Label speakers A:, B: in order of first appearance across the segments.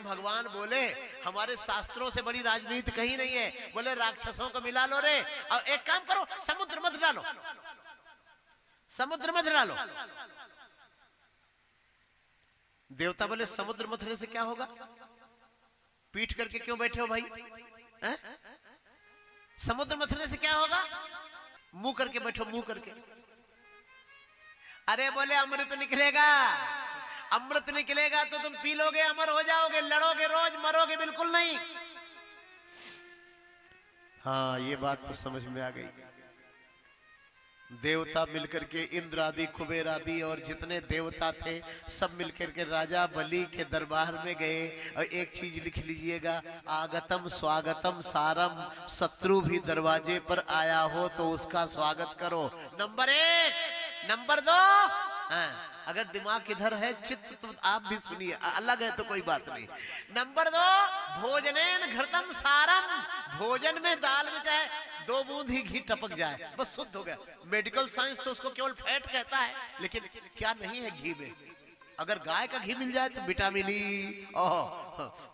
A: भगवान बोले हमारे शास्त्रों से बड़ी राजनीति कहीं नहीं है। बोले राक्षसों को मिला लो रे, और एक काम करो, समुद्र मत डालो, समुद्र मत डालो। देवता बोले समुद्र मथने से क्या होगा? पीठ करके क्यों बैठे हो भाई? समुद्र मथने से क्या होगा? मुंह करके बैठो, मुंह करके। अरे बोले अमृत निकलेगा, अमृत निकलेगा तो तुम पी लोगे, अमर हो जाओगे, लड़ोगे रोज, मरोगे बिल्कुल नहीं। हाँ ये बात तो समझ में आ गई। देवता मिलकर के, इंद्र आदि, कुबेर आदि और जितने देवता थे सब मिलकर के राजा बलि के दरबार में गए। और एक चीज लिख लीजिएगा, आगतम स्वागतम सारम, शत्रु भी दरवाजे पर आया हो तो उसका स्वागत करो। नंबर 1। नंबर 2, हाँ, अगर दिमाग इधर है, चित्त तो आप भी सुनिए, अलग है तो कोई बात नहीं। नंबर 2, भोजनेन घृतम सारम, भोजन में दाल में चाहे 2 बूंद ही घी टपक जाए बस शुद्ध हो गया। मेडिकल साइंस तो उसको केवल फैट कहता है, लेकिन क्या नहीं है घी में? अगर गाय का घी मिल जाए तो विटामिन ई,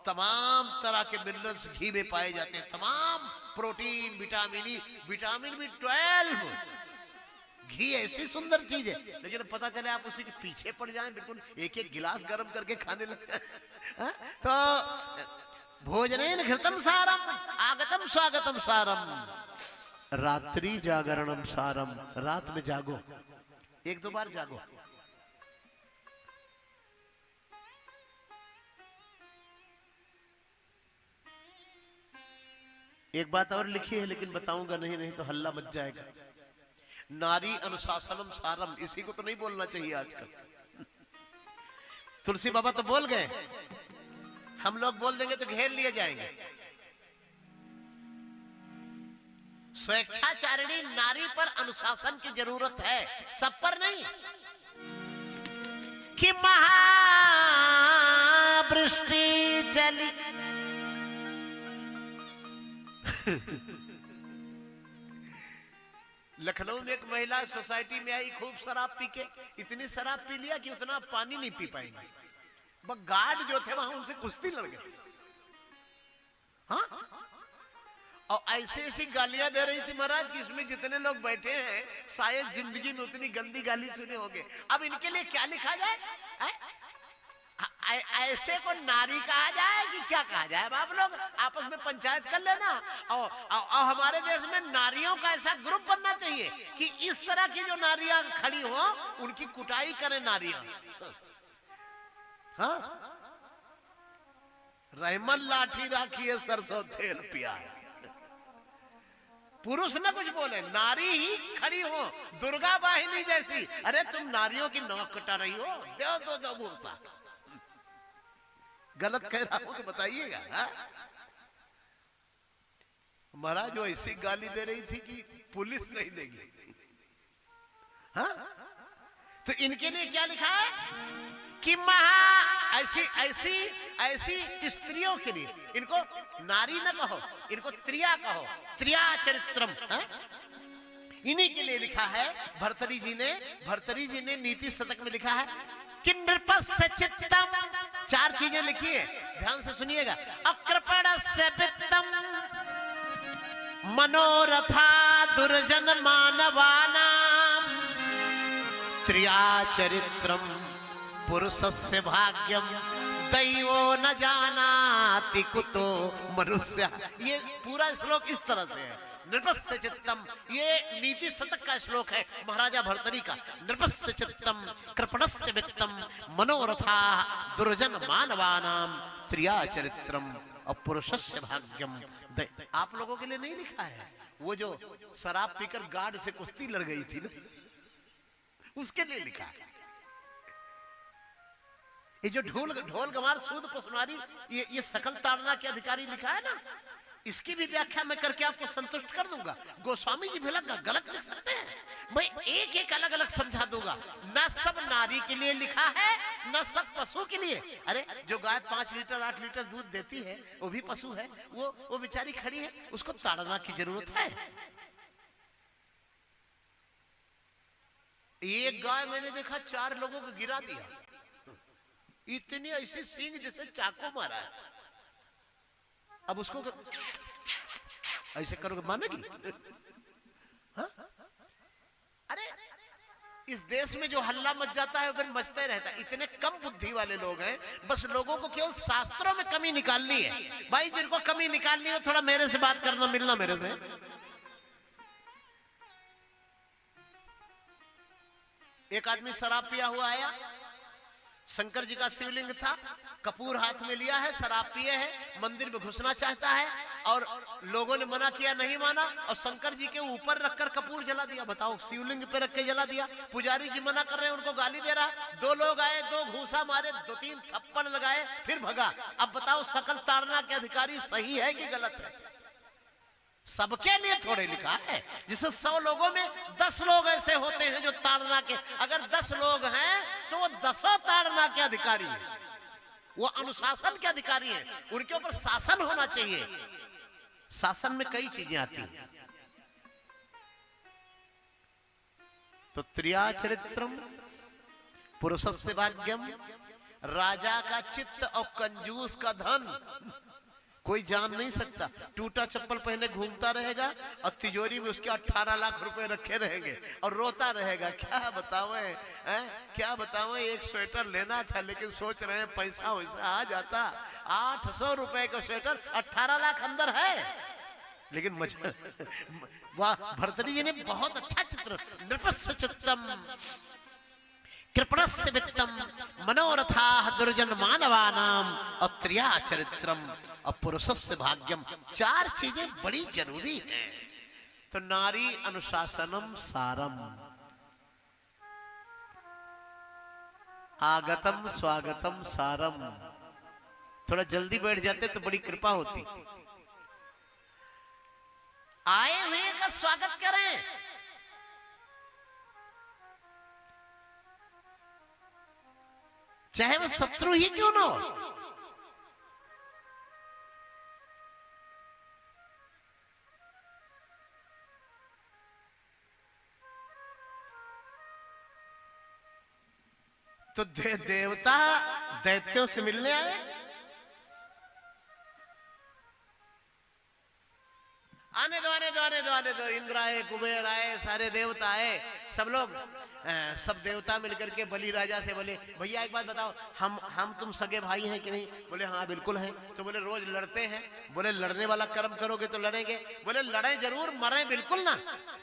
A: तमाम तरह के मिनरल्स घी में पाए जाते हैं, तमाम protein, vitamin E, vitamin B12। घी ऐसी सुंदर चीज है, लेकिन पता चले आप उसी के पीछे पड़ जाएं, बिल्कुल एक एक गिलास गर्म करके खाने लगे। तो भोजनेन घृतम सारम, आगतम स्वागतम सारम, रात्रि जागरणम सारम, रात में जागो, 1-2 बार जागो। एक बात और लिखी है लेकिन बताऊंगा नहीं, नहीं तो हल्ला मच जाएगा। नारी अनुशासनम सारम, इसी को तो नहीं बोलना चाहिए आजकल। तुलसी बाबा तो बोल गए, हम लोग बोल देंगे तो घेर लिए जाएंगे। स्वेच्छाचारिणी नारी पर अनुशासन की जरूरत है, सब पर नहीं। कि महावृष्टि चली लखनऊ में एक महिला सोसाइटी में आई, खूब शराब पी के, इतनी शराब पी लिया कि उतना पानी नहीं पी पाएंगे। बस गार्ड जो थे वहां उनसे कुश्ती लड़ गए। हाँ, और ऐसी ऐसी गालियां दे रही थी महाराज कि इसमें जितने लोग बैठे हैं शायद जिंदगी में उतनी गंदी गाली सुने होंगे। अब इनके लिए क्या लिखा जाए? ऐसे को नारी कहा जाए कि क्या कहा जाए? अब आप लोग आपस में पंचायत कर लेना। और हमारे देश में नारियों का ऐसा ग्रुप बनना चाहिए कि इस तरह की जो नारियां खड़ी हो उनकी कुटाई करें नारियां। हाँ, रहमन लाठी राखी है, सरसों तेल पिया है। पुरुष न कुछ बोले, नारी ही खड़ी हो दुर्गा वाहिनी जैसी। अरे तुम नारियों की नौक कटा रही हो, दो दो मूर्सा। गलत कह रहा हूं तो बताइएगा। महाराज वो ऐसी गाली दे रही थी कि पुलिस नहीं देगी। हाँ, तो इनके लिए क्या लिखा है कि ऐसी स्त्रियों के लिए, इनको नारी न कहो, इनको त्रिया कहो, त्रिया चरित्रम। इन्हीं के लिए लिखा है। भर्तरी जी ने नीति शतक में लिखा है कि नृपस्य चित्तम, 4 चीजें लिखी है, ध्यान से सुनिएगा। अकृपणस्य वित्तम, मनोरथा दुर्जन मानवानाम, त्रिया चरित्रम पुरुषस्य भाग्यम, दैवो न जानाति कुतो मनुष्य। ये पूरा श्लोक इस तरह से है। नृपस्य चित्तम, ये नीति शतक का श्लोक है महाराजा भर्तरी का। नृपस्य चित्तम कृपणस्य वित्तम, मनोरथा दुर्जन मानवानाम, त्रिया चरित्रम और पुरुषस्य भाग्यम। आप लोगों के लिए नहीं लिखा है। वो जो शराब पीकर गार्ड से कुश्ती लड़ गई थी ना, उसके लिए लिखा है। ये जो ढोल गंवार सूद पसुनारी, ये सकल ताड़ना के अधिकारी लिखा है ना, इसकी भी व्याख्या मैं करके आपको संतुष्ट कर दूंगा। गोस्वामी जी भी गलत लिख सकते हैं, मैं एक एक अलग अलग समझा दूंगा। न सब नारी के लिए लिखा है, न सब पशु के लिए। अरे जो गाय 5 लीटर 8 लीटर दूध देती है वो भी पशु है, वो बेचारी खड़ी है, उसको ताड़ना की जरूरत है। एक गाय मैंने देखा 4 लोगों को गिरा दिया। इतनी ऐसी सींग जैसे चाकू मारा है। अब उसको ऐसे करोगे मानेगी? हाँ? अरे इस देश में जो हल्ला मच जाता है फिर मचते रहता है। इतने कम बुद्धि वाले लोग हैं, बस लोगों को केवल शास्त्रों में कमी निकालनी है। भाई जिनको कमी निकालनी हो थोड़ा मेरे से बात करना, मिलना मेरे से। एक आदमी शराब पिया हुआ आया, शंकर जी का शिवलिंग था, कपूर हाथ में लिया है, शराब पिए है, मंदिर में घुसना चाहता है और लोगों ने मना किया, नहीं माना और शंकर जी के ऊपर रखकर कपूर जला दिया। बताओ, शिवलिंग पे रख के जला दिया। पुजारी जी मना कर रहे हैं, उनको गाली दे रहा। दो लोग आए, दो घूसा मारे, 2-3 थप्पड़ लगाए, फिर भगा। अब बताओ सकल ताड़ना के अधिकारी सही है कि गलत है? सबके लिए थोड़े लिखा है। जिसे 100 लोगों में 10 लोग ऐसे होते हैं जो ताड़ना के, अगर 10 लोग हैं तो वो 10 ताड़ना के अधिकारी हैं, वो अनुशासन के अधिकारी हैं, उनके ऊपर शासन होना चाहिए। शासन में कई चीजें आती हैं। तो त्रिया चरित्रम पुरुषस्य भाग्यम, राजा का चित्त और कंजूस का धन कोई जान नहीं सकता। टूटा चप्पल पहने घूमता रहेगा और तिजोरी में उसके 18 लाख रुपए रखे रहेंगे और रोता रहेगा। क्या बतावें, क्या बतावें, एक स्वेटर लेना था लेकिन सोच रहे हैं पैसा वैसा आ जाता। 800 रुपए का स्वेटर, 18 लाख अंदर है। लेकिन वाह, भर्तृहरि जी ने बहुत अच्छा चित्र, नृपस्य चित्तम कृपणस्य वित्तम मनोरथा दुर्जन मानवानाम और त्रिया चरित्रम और पुरुषस्य भाग्यम। 4 चीजें बड़ी जरूरी हैं। तो नारी अनुशासनम सारम, आगतम स्वागतम सारम। थोड़ा जल्दी बैठ जाते तो बड़ी कृपा होती। आए हुए का स्वागत करें। चाहे वो शत्रु ही क्यों ना हो। तो देवता दैत्यों से मिलने आए। आने दो आने दो आने दो आने दो। इंद्र आए, कुबेर आए, सारे देवता आए, सब लोग, सब देवता मिलकर के बलि राजा से बोले, भैया एक बात बताओ, हम तुम सगे भाई हैं कि नहीं? बोले हाँ बिल्कुल हैं। तो बोले रोज लड़ते हैं? बोले लड़ने वाला कर्म करोगे तो लड़ेंगे। बोले लड़े जरूर, मरे बिल्कुल ना।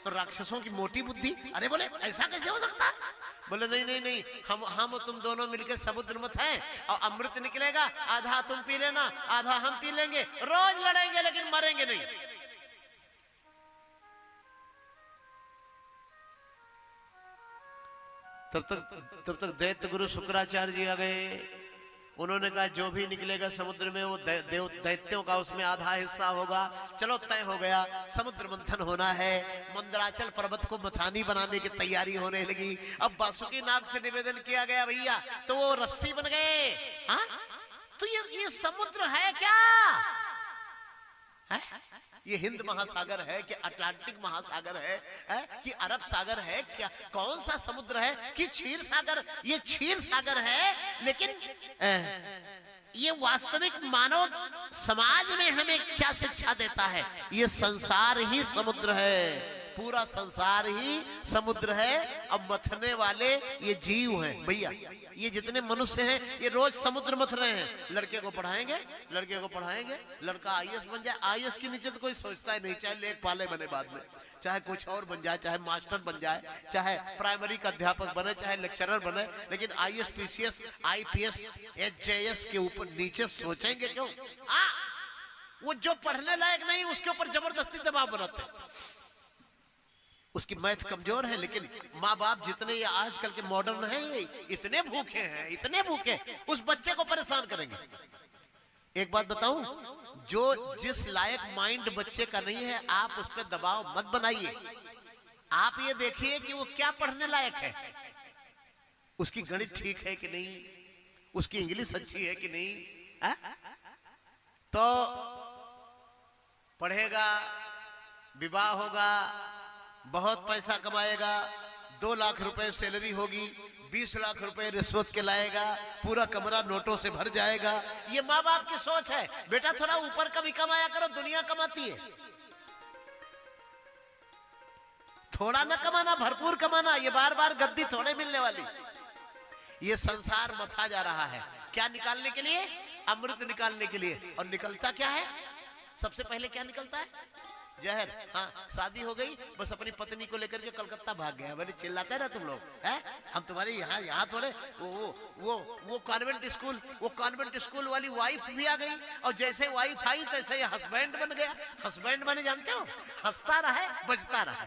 A: तो राक्षसों की मोटी बुद्धि। अरे बोले ऐसा कैसे हो सकता है? बोले नहीं नहीं नहीं, हम तुम दोनों मिलकर समुद्र मत हैं और अमृत निकलेगा, आधा तुम पी लेना, आधा हम पी लेंगे, रोज लड़ेंगे लेकिन मरेंगे नहीं। तब तक दैत्य गुरु शुक्राचार्य जी आ गए। उन्होंने कहा जो भी निकलेगा समुद्र में वो दैत्यों का उसमें आधा हिस्सा होगा। चलो तय हो गया, समुद्र मंथन होना है। मंदराचल पर्वत को मथानी बनाने की तैयारी होने लगी। अब बासुकी नाग से निवेदन किया गया भैया, तो वो रस्सी बन गए। हाँ, तो ये समुद्र है क्या? है? ये हिंद महासागर है कि अटलांटिक महासागर है कि अरब सागर है? क्या कौन सा समुद्र है? कि क्षीर सागर? ये क्षीर सागर है। लेकिन ये वास्तविक मानव समाज में हमें क्या शिक्षा देता है? ये संसार ही समुद्र है, पूरा संसार ही समुद्र है। अब मथने वाले ये जीव हैं भैया। ये जितने मनुष्य हैं ये रोज समुद्र मथ रहे हैं। लड़के को पढ़ाएंगे, लड़के को पढ़ाएंगे, लड़का आईएएस बन जाए। आईएएस के नीचे तो कोई सोचता ही नहीं, चाहे लेखपाले बने बाद में, चाहे कुछ और बन जाए, चाहे मास्टर बन जाए, चाहे प्राइमरी का अध्यापक बने, चाहे लेक्चरर बने, लेकिन आईएएस, पीसीएस, आईपीएस, एचजेएस के ऊपर नीचे सोचेंगे क्यों? वो जो पढ़ने लायक नहीं उसके ऊपर जबरदस्ती दबाव बनाते हैं। उसकी मैथ कमजोर है, लेकिन माँ बाप जितने ये आजकल के मॉडर्न हैं ये इतने भूखे हैं, इतने भूखे, उस बच्चे को परेशान करेंगे। एक बात बताऊं, जो जिस लायक माइंड बच्चे का नहीं है आप उस पर दबाव मत बनाइए। आप ये देखिए कि वो क्या पढ़ने लायक है, उसकी गणित ठीक है कि नहीं, उसकी इंग्लिश अच्छी है कि नहीं। तो पढ़ेगा, विवाह होगा, बहुत पैसा कमाएगा, 2 लाख रुपए सैलरी होगी, 20 लाख रुपए रिश्वत के लाएगा, पूरा कमरा नोटों से भर जाएगा। ये माँ बाप की सोच है। बेटा थोड़ा ऊपर का भी कमाया करो, दुनिया कमाती है। थोड़ा ना कमाना, भरपूर कमाना। ये बार बार गद्दी थोड़े मिलने वाली। ये संसार मथा जा रहा है क्या निकालने के लिए? अमृत निकालने के लिए। और निकलता क्या है? सबसे पहले क्या निकलता है? जहर। हाँ, शादी हो गई, बस अपनी पत्नी को लेकर के कलकत्ता भाग गया। बोले चिल्लाते ना तुम लोग, हैं? हम तुम्हारे यहाँ थोड़े। वो कॉन्वेंट स्कूल वाली वाइफ भी आ गई, और जैसे वाइफ आई तैसे ही हस्बैंड बन गया। हस्बैंड बने जानते हो? हंसता रहे, बजता रहे।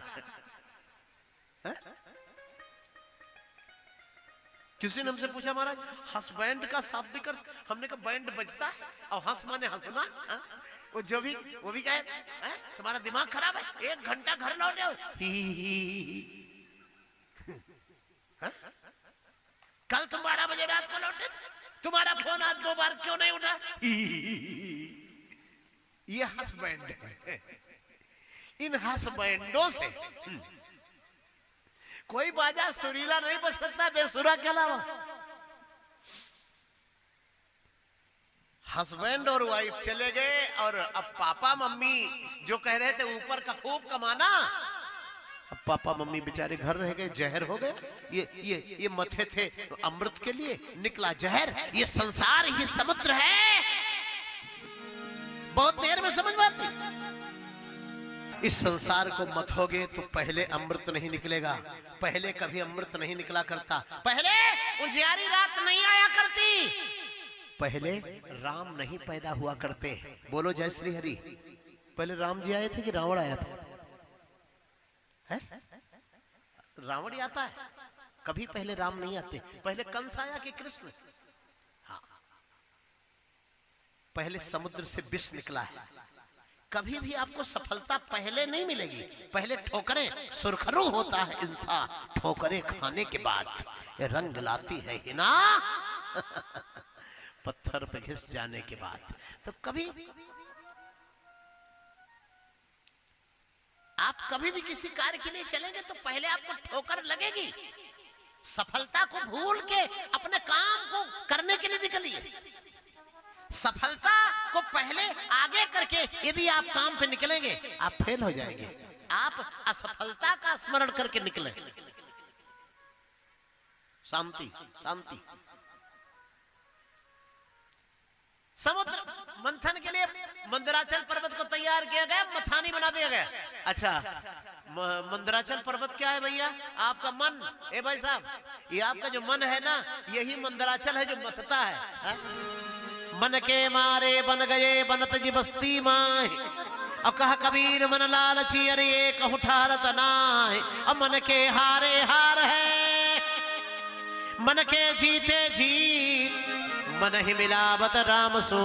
A: किसी ने हमसे पूछा महाराज हस्बैंड का शाब्दिक अर्थ, हमने कहा बैंड बजता है, और हंस माने हंसना। वो भी कहे तुम्हारा दिमाग खराब है, 1 घंटा घर लौटे हो। कल तुम 12 बजे रात को लौटे थे, तुम्हारा फोन आज 2 बार क्यों नहीं उठा? ये हस्बैंड है। इन हस्बैंडों से कोई बाजा सुरीला नहीं बज सकता बेसुरा के अलावा। हस्बैंड और वाइफ चले गए, और अब पापा मम्मी जो कह रहे थे ऊपर का खूब कमाना, अब पापा मम्मी बेचारे घर रह गए, जहर हो गए। ये मथे थे अमृत के लिए, निकला जहर। ये संसार ही समुद्र है, बहुत देर में समझ में आती। इस संसार को मथोगे तो पहले अमृत नहीं निकलेगा। पहले कभी अमृत नहीं निकला करता। पहले उजियारी रात नहीं आया करती। पहले राम नहीं पैदा हुआ करते। बोलो जय श्री हरि। पहले राम जी आए थे कि रावण आया था? है? रावण ही आता है, कभी पहले राम नहीं आते। पहले कंस आया कि कृष्ण? हाँ, पहले समुद्र से विष निकला है। कभी भी आपको सफलता पहले नहीं मिलेगी, पहले ठोकरें। सुरखरू होता है इंसान ठोकरें खाने के बाद, ये रंग लाती है हिना पत्थर पे घिस जाने के बाद। तो कभी आप कभी भी किसी कार्य के लिए चलेंगे तो पहले आपको ठोकर लगेगी। सफलता को भूल के अपने काम को करने के लिए निकलिए। सफलता को पहले आगे करके यदि आप काम पे निकलेंगे आप फेल हो जाएंगे। आप असफलता का स्मरण करके निकले। शांति शांति। समुद्र मंथन के लिए मंदराचल पर्वत को तैयार किया गया, मथानी बना दिया गया। अच्छा, मंदराचल पर्वत क्या है भैया? आपका मन। ए भाई साहब, ये आपका जो मन है ना, यही मंदराचल है जो मथता है। मन के मारे बन गए बनत जी बस्ती माए, और कहा कबीर मन लालची अरे कहूं ठारत नाय। और मन के हारे हार है, मन के जीते जीत, मन ही मिलावत राम सो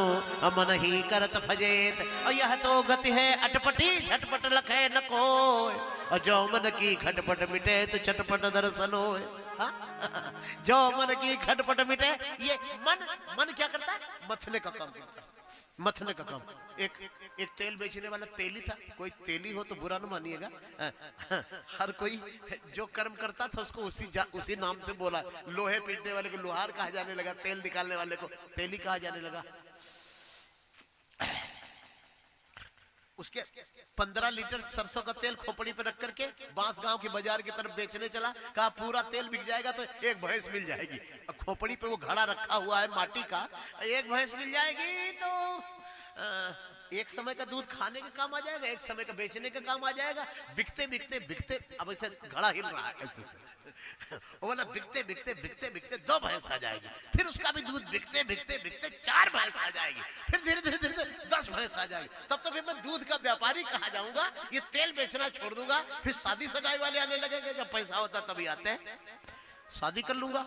A: मन ही करत भजेत। और यह तो गति है अटपटी झटपट लखे न कोय, और जो मन की खटपट मिटे तो चटपट दर्शन होए। जो मन की खटपट मिटे। ये मन क्या करता है? मथने का काम करता है, मथने का काम। एक तेल बेचने वाला तेली था। कोई तेली हो तो बुरा न मानिएगा। हर कोई जो कर्म करता था उसको उसी नाम से बोला। लोहे पीटने वाले को लोहार कहा जाने लगा, तेल निकालने वाले को तेली कहा जाने लगा। उसके 15 लीटर सरसों का तेल खोपड़ी पे रख करके बांस गांव के बाजार की तरफ बेचने चला। कहा पूरा तेल बिक जाएगा तो एक भैंस मिल जाएगी। खोपड़ी पे वो घड़ा रखा हुआ है माटी का, एक भैंस मिल जाएगी तो एक समय का दूध खाने का काम आ जाएगा, एक समय का बेचने का काम आ जाएगा। बिकते बिकते बिकते, अब ऐसे घड़ा हिल रहा है ऐसे बोला, बिकते बिकते बिकते बिकते 2 भैंस आ जाएगी, फिर उसका भी दूध बिकते बिकते बिकते 4 भैंस आ जाएगी, फिर धीरे धीरे धीरे 10 भैंस आ जाएगी। तब तो फिर मैं दूध का व्यापारी कहा जाऊंगा, ये तेल बेचना छोड़ दूंगा। फिर शादी सगाई वाले आने लगेंगे, जब पैसा होता तभी आते हैं। शादी कर लूंगा,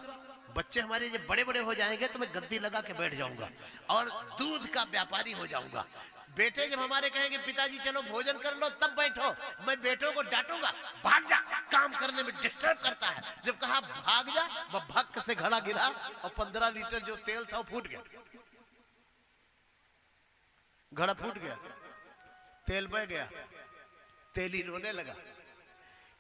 A: बच्चे हमारे जब बड़े बड़े हो जाएंगे तो मैं गद्दी लगा के बैठ जाऊंगा और दूध का व्यापारी हो जाऊंगा। बेटे जब हमारे कहेंगे पिताजी चलो भोजन कर लो तब बैठो, मैं बेटों को डांटूंगा, भाग जा, काम करने में डिस्टर्ब करता है। जब कहा भाग जा, वह भक्क से घड़ा गिरा और 15 लीटर जो तेल था वो फूट गया, घड़ा फूट गया, तेल बह गया। तेली रोने लगा,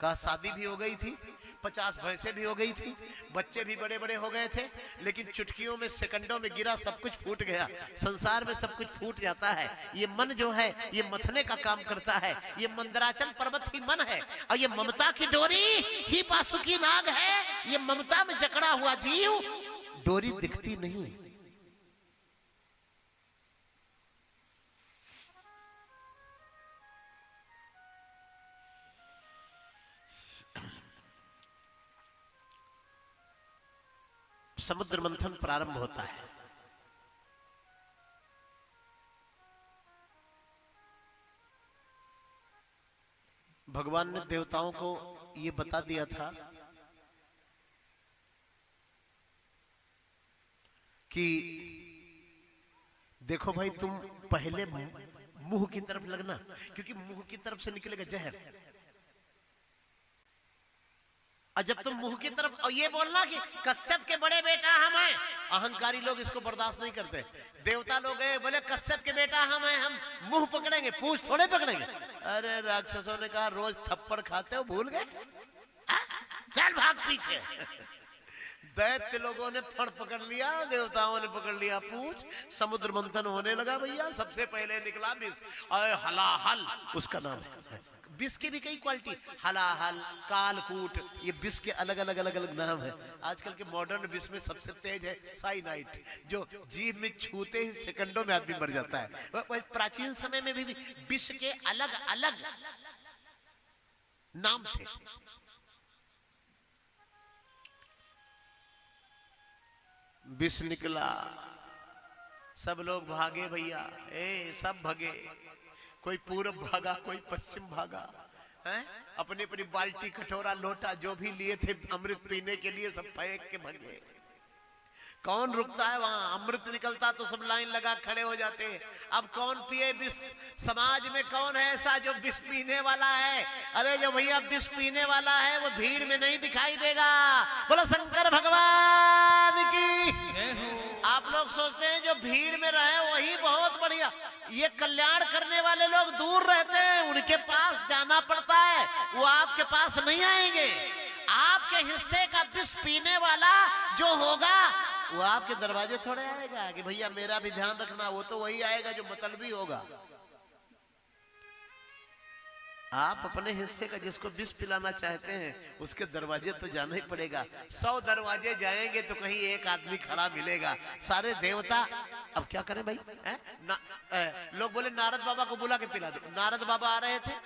A: कहा शादी भी हो गई थी, 50 भैंसें भी हो गई थी, बच्चे भी बड़े बड़े हो गए थे, लेकिन चुटकियों में सेकंडों में गिरा सब कुछ फूट गया। संसार में सब कुछ फूट जाता है। ये मन जो है ये मथने का काम करता है। ये मंदराचल पर्वत ही मन है और ये ममता की डोरी ही बासुकी नाग है। ये ममता में जकड़ा हुआ जीव, डोरी दिखती नहीं। समुद्र मंथन प्रारंभ होता है। भगवान ने देवताओं को ये बता दिया था कि देखो भाई, तुम पहले मुंह की तरफ लगना, क्योंकि मुंह की तरफ से निकलेगा जहर। और जब तुम मुंह की तरफ और ये बोलना कि कश्यप के बड़े बेटा हम हैं, अहंकारी लोग इसको बर्दाश्त नहीं करते। देवता लोग बोले कश्यप के बेटा हम हैं, हम मुंह पकड़ेंगे, पूंछ थोड़े पकड़ेंगे। अरे राक्षसों ने कहा रोज थप्पड़ खाते हो, भूल गए? चल भाग पीछे। दैत्य लोगों ने फड़ पकड़ लिया, देवताओं ने पकड़ लिया पूंछ। समुद्र मंथन होने लगा भैया। सबसे पहले निकला विष, हलाहल उसका नाम है। विष की भी कई क्वालिटी, हलाहल, कालकूट, ये विष के अलग अलग अलग अलग नाम है। आजकल के मॉडर्न विष में सबसे तेज है साइनाइड, जो जीभ में छूते ही सेकंडों में आदमी मर जाता है। प्राचीन समय में भी विष के अलग अलग नाम थे। विष निकला, सब लोग भागे भैया, सब भागे। कोई पूर्व भागा, कोई पश्चिम भागा, हैं? अपनी अपनी बाल्टी, कटोरा, लोटा जो भी लिए थे अमृत पीने के लिए, सब फेंक के भागे। कौन रुकता है वहां? अमृत निकलता तो सब लाइन लगा खड़े हो जाते। अब कौन पिए विष? समाज में कौन है ऐसा जो विष पीने वाला है? अरे जो भैया विष पीने वाला है वो भीड़ में नहीं दिखाई देगा। बोलो शंकर भगवान की। आप लोग सोचते हैं जो भीड़ में रहे वही बहुत बढ़िया। ये कल्याण करने वाले लोग दूर रहते हैं, उनके पास जाना पड़ता है, वो आपके पास नहीं आएंगे। आपके हिस्से का विष पीने वाला जो होगा वो आपके दरवाजे थोड़े आएगा कि भैया मेरा भी ध्यान रखना। वो तो वही आएगा जो मतलबी होगा। आप अपने हिस्से का जिसको विष पिलाना चाहते हैं उसके दरवाजे तो जाना ही पड़ेगा। 100 दरवाजे जाएंगे तो कहीं एक आदमी खड़ा मिलेगा। सारे देवता अब क्या करें भाई? लोग बोले नारद बाबा को बुला के पिला दो। नारद बाबा आ रहे थे,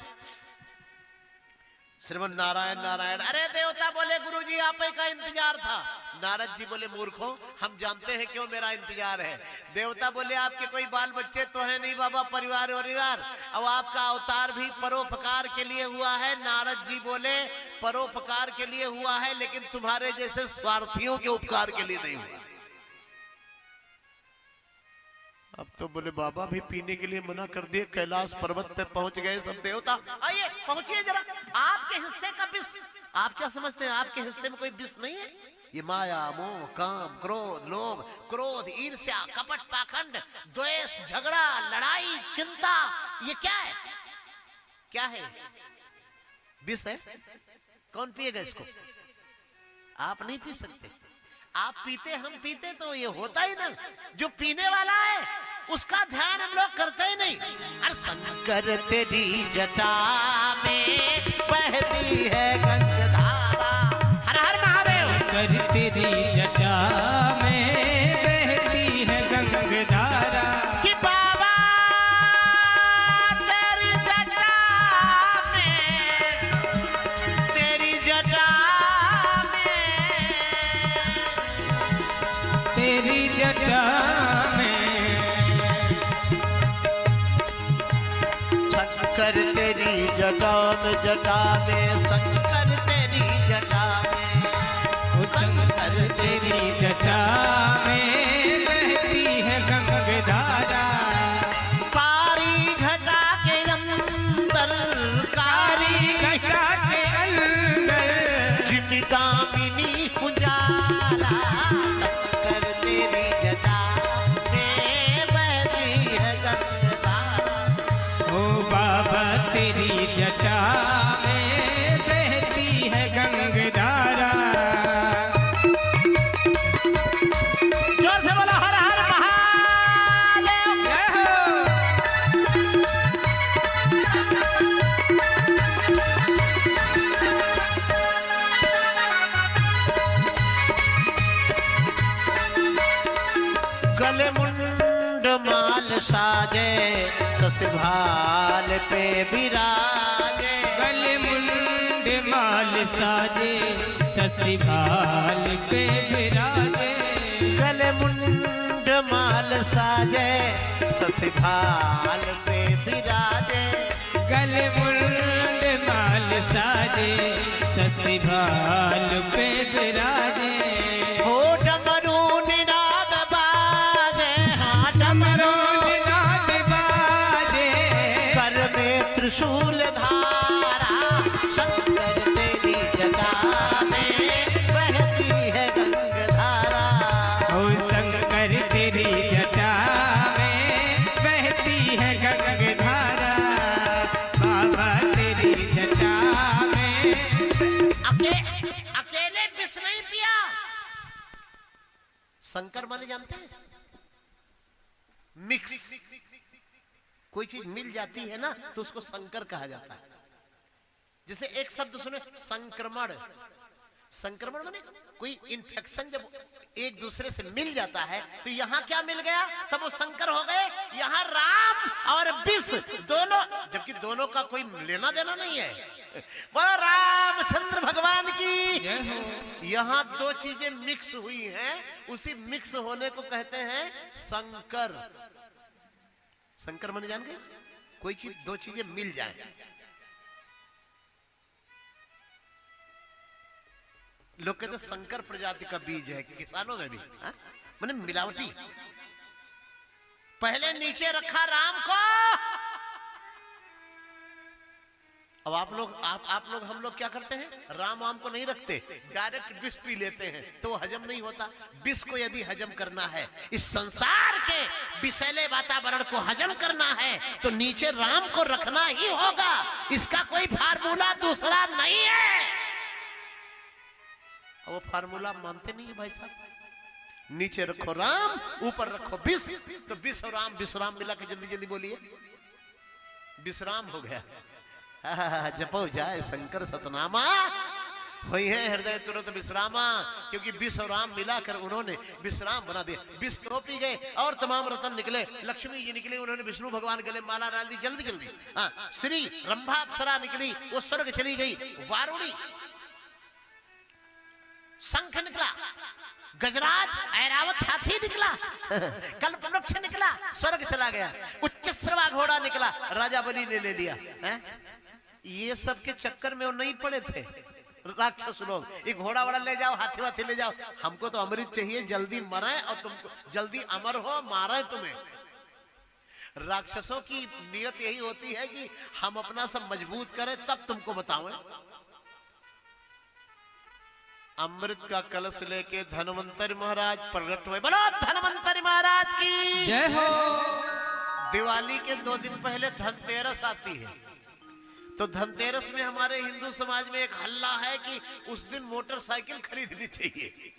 A: श्रीमन नारायण नारायण। अरे देवता बोले गुरुजी आप ही का इंतजार था। नारद जी बोले मूर्खों, हम जानते हैं क्यों मेरा इंतजार है। देवता बोले आपके कोई बाल बच्चे तो है नहीं बाबा, परिवार परिवार। अब आपका अवतार भी परोपकार के लिए हुआ है। नारद जी बोले परोपकार के लिए हुआ है, लेकिन तुम्हारे जैसे स्वार्थियों के उपकार के लिए नहीं हुआ। अब तो बोले बाबा भी पीने के लिए मना कर दिए। कैलाश पर्वत पे पहुंच गए सब देवता। आइए पहुंचिए जरा। आपके हिस्से का विष आप क्या समझते हैं? आपके हिस्से में कोई विष नहीं है। ये माया, मोह, काम, क्रोध, लोभ, क्रोध, ईर्ष्या, कपट, पाखंड, द्वेष, झगड़ा, लड़ाई, चिंता, ये क्या है? क्या है? विष है। कौन पिएगा इसको? आप नहीं पी सकते। आप पीते, हम पीते तो ये होता ही ना। जो पीने वाला है उसका ध्यान हम लोग करते ही नहीं। अरे शंकर तेरी जटा में बहती है गंगाधारा। हर हर महादेव।
B: शंकर तेरी जटा में बहती है गंगाधारा।
A: कि बाबा तेरी जटा में, तेरी जटा में,
B: तेरी जटा में
A: शंकर तेरी जटा में, जटा में शंकर तेरी जटा में,
B: शंकर तेरी जटा में बहती है गंगाधारा।
A: कारी घटा के अंदर, कारी
B: घटा के अंदर
A: चिमिदामिनी उजाला। शंकर तेरी जटा में बहती है गंगाधारा।
B: ओ बाबा तेरी जटा में बहती
A: साजे ससभाल पे विराजे।
B: गले मुंड माल साजे ससभाल पे विराजे।
A: गले मुंड माल साजे ससभाल पे विराजे।
B: गले मुंड माल साजे ससभाल पे विराजे।
A: हो डमरू निनाद बाजे, हाँ डमरू
B: नाद बाजे।
A: कर में त्रिशूल धारा, शंकर तेरी जटा में बहती है गंगधारा।
B: ओ शंकर तेरी जटा में बहती है गंगधारा। बाबा तेरी जटा में।
A: अकेले विष नहीं पिया। शंकर माने जानते हैं? मिक्स। कोई चीज मिल जाती है ना तो उसको संकर कहा जाता है। जैसे एक शब्द सुने, संक्रमण। संक्रमण माने कोई इन्फेक्शन जब एक दूसरे से मिल जाता है तो यहाँ क्या मिल गया, तब वो संकर हो गए। यहाँ राम और विष दोनों, जबकि दोनों का कोई लेना देना नहीं है। बोलो रामचंद्र भगवान की। यहाँ दो चीजें मिक्स हुई हैं, उसी मिक्स होने को कहते हैं संकर। संकर माने जान गए, कोई चीज दो चीजें मिल जाए। लोग कहते संकर प्रजाति का बीज है किसानों में भी, माने मिलावटी। पहले नीचे रखा राम को। अब आप लोग हम लोग क्या करते हैं, राम को नहीं रखते, डायरेक्ट विष पी लेते हैं तो वो हजम नहीं होता। विष को यदि हजम करना है, इस संसार के विषैले वातावरण को हजम करना है तो नीचे राम को रखना ही होगा। इसका कोई फार्मूला दूसरा नहीं है। वो फार्मूला मानते नहीं है भाई साहब। नीचे रखो राम, ऊपर रखो विष, तो विष और राम विश्राम मिला के जल्दी जल्दी बोलिए, विश्राम हो गया। जपो जाए शंकर सतनामा, वही है हृदय तुरंत विश्रामा। क्योंकि विष और राम मिलाकर उन्होंने विश्राम बना दिया। विष तो पी गए और तमाम रतन निकले, लक्ष्मी जी निकली, उन्होंने विष्णु भगवान गले माला डाल दी जल्दी जल्दी। श्री रंभा अप्सरा निकली, वो स्वर्ग चली गई। वारुणी, शंख निकला, गजराज ऐरावत हाथी निकला, कल्पवृक्ष निकला, स्वर्ग चला गया। उच्चश्रवा घोड़ा निकला, राजा बलि ने ले लिया। ये सब के चक्कर में वो नहीं पड़े थे राक्षस लोग। ये घोड़ा वोड़ा ले जाओ, हाथी वाथी ले जाओ, हमको तो अमृत चाहिए, जल्दी मरे और तुमको जल्दी अमर हो, मारे तुम्हें। राक्षसों की नियत यही होती है कि हम अपना सब मजबूत करें तब तुमको बताओ। अमृत का कलश लेके धनवंतरी महाराज प्रकट हुए। बोलो धनवंतरी महाराज की
B: जय हो।
A: दिवाली के 2 दिन पहले धनतेरस आती है, तो धनतेरस में हमारे हिंदू समाज में एक हल्ला है कि उस दिन मोटरसाइकिल खरीदनी चाहिए,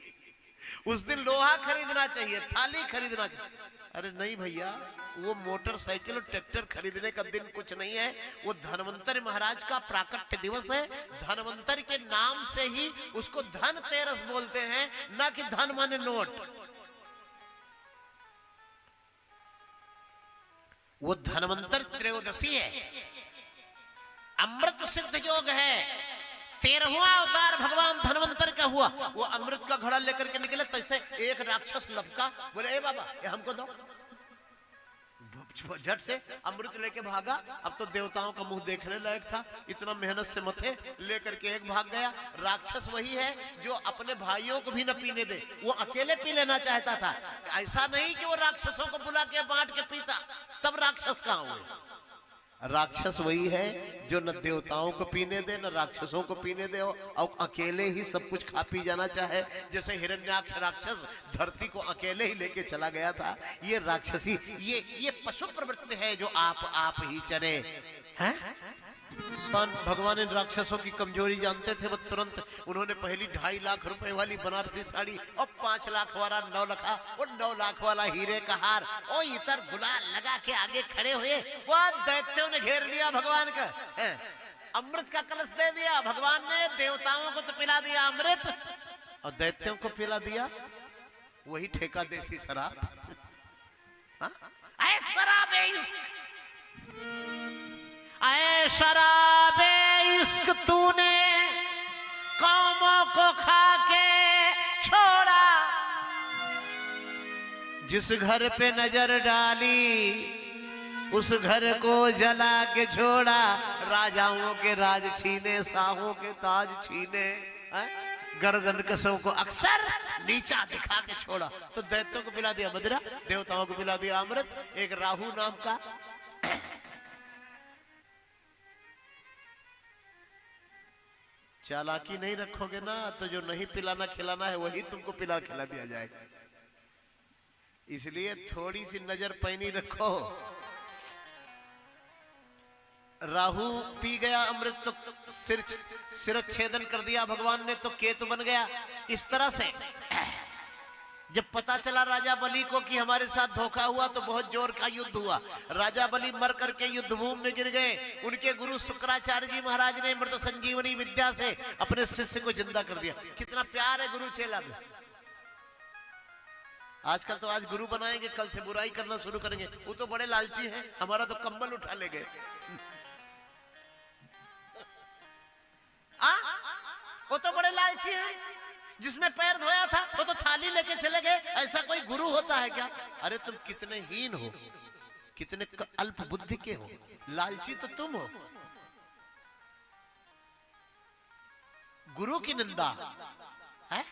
A: उस दिन लोहा खरीदना चाहिए, थाली खरीदना चाहिए। अरे नहीं भैया, वो मोटरसाइकिल और ट्रैक्टर खरीदने का दिन कुछ नहीं है। वो धनवंतरी महाराज का प्राकट्य दिवस है। धनवंतरी के नाम से ही उसको धनतेरस बोलते हैं, ना कि धन माने नोट। वो धनवंतरी त्रयोदशी है, अमृत सिद्ध योग है। 13वां अवतार भगवान धनवंतरी का हुआ। वो अमृत का घड़ा लेकर के निकले, तैसे एक राक्षस लपका, बोले ए बाबा ये हमको दो। झट से अमृत लेके भागा। अब तो देवताओं का मुंह देखने लायक था, इतना मेहनत से मथे लेकर के एक भाग गया। राक्षस वही है जो अपने भाइयों को भी न पीने दे, वो अकेले पी लेना चाहता था। ऐसा नहीं कि वो राक्षसों को बुला के बांट के पीता, तब राक्षस कहाँ हुए। राक्षस वही है जो न देवताओं को पीने दे, न राक्षसों को पीने दे, और अकेले ही सब कुछ खा पी जाना चाहे। जैसे हिरण्याक्ष राक्षस धरती को अकेले ही लेके चला गया था। ये राक्षसी, ये पशु प्रवृत्ति है जो आप ही चले हैं। भगवान इन राक्षसों की कमजोरी जानते थे, वो तुरंत उन्होंने पहली 2.5 लाख रुपए वाली बनारसी साड़ी और 5 लाख वाला 9 लाख और 9 लाख वाला हीरे का हार और इतर गुलाल लगा के आगे खड़े हुए। वो दैत्यों ने घेर लिया भगवान का, अमृत का कलश दे दिया। भगवान ने देवताओं को तो पिला दिया अमृत और दैत्यों को पिला दिया वही ठेका देसी शराब। ऐ शराबे इश्क, ऐ शराबे इश्क तूने कौमों को खा के छोड़ा, जिस घर पे नजर डाली उस घर को जला के छोड़ा, राजाओं के राज छीने, शाहों के ताज छीने, गर्दन कसों को अक्सर नीचा दिखा के छोड़ा। तो दैत्यों को पिला दिया मदिरा, देवताओं को पिला दिया अमृत, एक राहु नाम का चालाकी नहीं रखोगे ना तो जो नहीं पिलाना खिलाना है वही तुमको पिला खिला दिया जाएगा। इसलिए थोड़ी सी नजर पैनी रखो। राहु पी गया अमृत तो सिरच्छेदन कर दिया भगवान ने, तो केतु बन गया। इस तरह से जब पता चला राजा बलि को कि हमारे साथ धोखा हुआ तो बहुत जोर का युद्ध हुआ। राजा बलि मर करके युद्धभूमि में गिर गए। उनके गुरु शुक्राचार्य जी महाराज ने मृत संजीवनी विद्या से अपने शिष्य को जिंदा कर दिया। कितना प्यार है गुरु चेला में। आजकल तो आज गुरु बनाएंगे, कल से बुराई करना शुरू करेंगे। वो तो बड़े लालची हैं, हमारा तो कंबल उठा ले गए। वो तो बड़े लालची हैं, जिसमें पैर धोया था वो तो थाली लेके चले गए। ऐसा कोई गुरु होता है क्या? अरे तुम कितने हीन हो, कितने अल्प बुद्धि के हो, लालची तो तुम हो। गुरु की निंदा है